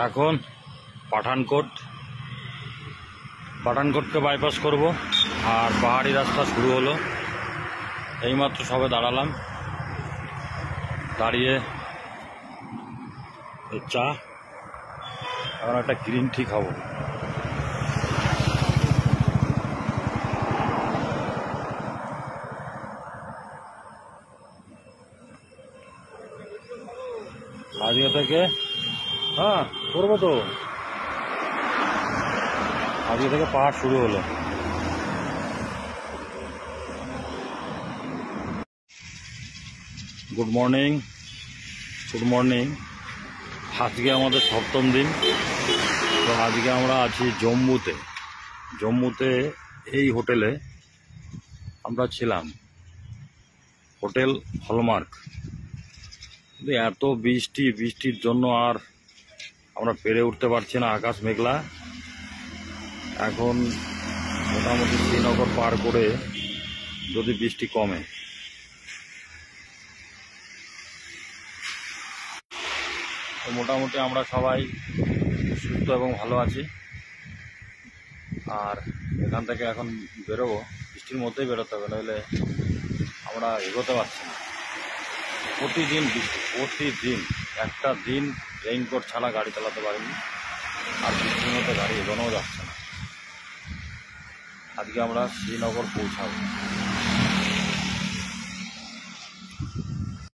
এখন পাঠানকোটকে বাইপাস করব আর পাহাড়ি রাস্তা শুরু হলো। এইমাত্র সবে দাঁড়ালাম, দাঁড়িয়ে চা এখন একটা গ্রিন টি খাবো। আজকে থেকে করবো তো, আজকে থেকে পাহাড় শুরু হলো। Good morning. আজকে আমাদের 7ম দিন। তো আজকে আমরা আছি জম্মুতে এই হোটেলে আমরা ছিলাম, হোটেল হলমার্ক। কিন্তু এত বৃষ্টির জন্য আর আমরা পেরে উঠতে পারছি না। আকাশ মেঘলা। এখন মোটামুটি শ্রীনগর পার করে যদি বৃষ্টি কমে। তো মোটামুটি আমরা সবাই সুস্থ এবং ভালো আছি। আর এখান থেকে এখন বেরোবো, বৃষ্টির মধ্যেই বেরোতে হবে, নইলে আমরা এগোতে পারছি না। প্রতিদিন বৃষ্টি, একটা দিন রেইনকোট ছাড়া গাড়ি চালাতে পারিনি। আর বৃষ্টির মধ্যে গাড়ি এগোনোও যাচ্ছে না। আজকে আমরা শ্রীনগর পৌঁছাবো।